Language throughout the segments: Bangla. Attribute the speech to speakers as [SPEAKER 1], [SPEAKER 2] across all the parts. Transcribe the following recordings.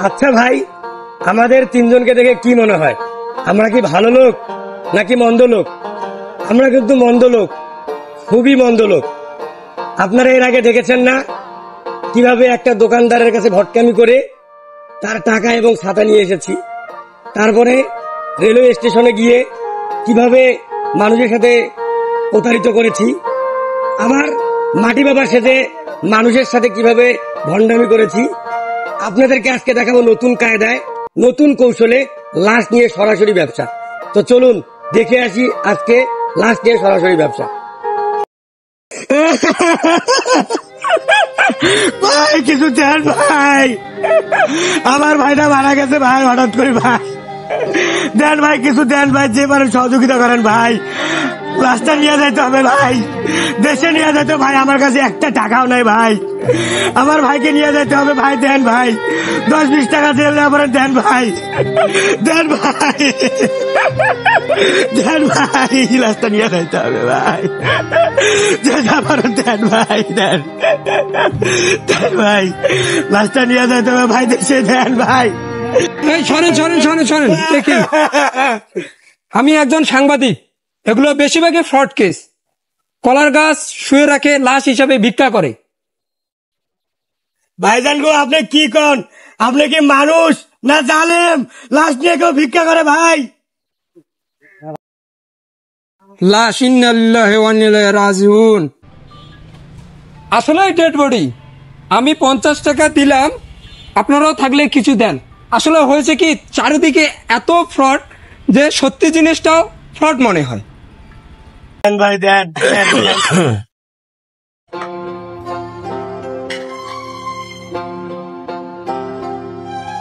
[SPEAKER 1] আচ্ছা ভাই, আমাদের তিনজনকে দেখে কি মনে হয়, আমরা কি ভালো লোক নাকি মন্দ লোক? আমরা কিন্তু মন্দ লোক, খুবই মন্দ লোক। আপনারা এর আগে দেখেছেন না কিভাবে একটা দোকানদারের কাছে ভটকামি করে তার টাকা এবং ছাতা নিয়ে এসেছি। তারপরে রেলওয়ে স্টেশনে গিয়ে কিভাবে মানুষের সাথে প্রতারিত করেছি। আমার মাটি বাবা সেজে মানুষের সাথে কিভাবে ভণ্ডামি করেছি। আপনাদেরকে আজকে দেখাবো নতুন কায়দায়, নতুন কৌশলে লাশ নিয়ে সরাসরি ব্যবসা। তো চলুন দেখে আসি আজকে লাশ নিয়ে সরাসরি ব্যবসা। ভাই কিছু দেন ভাই, আমার ভাইটা মারা গেছে ভাই হঠাৎ করে। ভাই দেন ভাই, কিছু দেন ভাই, যে পারেন সহযোগিতা করেন ভাই। লাশটা নিয়ে যেতে হবে ভাই, দেশে নিয়ে যেতে। ভাই আমার কাছে একটা টাকাও নাই ভাই, আমার ভাইকে নিয়ে যেতে হবে ভাই। দেন ভাই, 10-20 টাকা দিলে পরে দেন ভাই, দেন ভাই, দেন ভাই, লাশটা নিয়ে যেতে হবে ভাই। যেটা পারেন দেন ভাই, দেন দেন ভাই, লাশটা নিয়ে যেতে হবে ভাই, দেশে দেন ভাই।
[SPEAKER 2] শোনেন শোনেন শোনেন শোনেন, দেখি আমি একজন সাংবাদিক, এগুলো বেশিরভাগই ফ্রড কেস। কলার গাছ শুয়ে রাখে, লাশ হিসাবে ভিক্ষা করে।
[SPEAKER 1] ভাইজান গো, আপনি কি কন? আপনি কি মানুষ না জালেম? লাশ নিয়ে কেউ ভিক্ষা করে ভাই?
[SPEAKER 2] লাশ ইন্নালিল্লাহি ওয়া ইন্না ইলাইহি রাজিউন। আসলে ডেড বডি। আমি 50 টাকা দিলাম, আপনারাও থাকলে কিছু দেন। আসলে হয়েছে কি, চারিদিকে এত ফ্রড যে সত্যি জিনিসটাও ফ্রড মনে হয়।
[SPEAKER 1] দেন ভাই, দেন।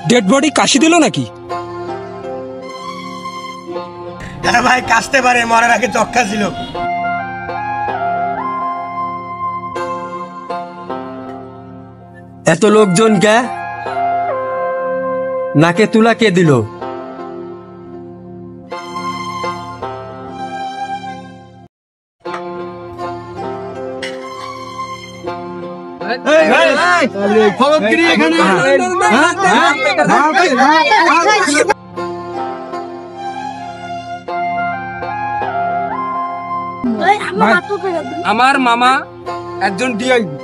[SPEAKER 2] ডেড বডি কাশি দিল নাকি?
[SPEAKER 1] হ্যাঁ ভাই, কাশতে পারে, মরার আগে চক্কা ছিল।
[SPEAKER 3] এত লোকজন কে? নাকে তুলা কে দিল?
[SPEAKER 2] আমার মামা একজন ডিআইবি,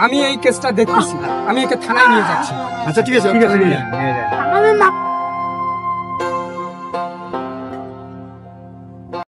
[SPEAKER 2] আমি এই কেসটা দেখতেছি, আমি একে থানায় নিয়ে যাচ্ছি।
[SPEAKER 3] আচ্ছা ঠিক আছে।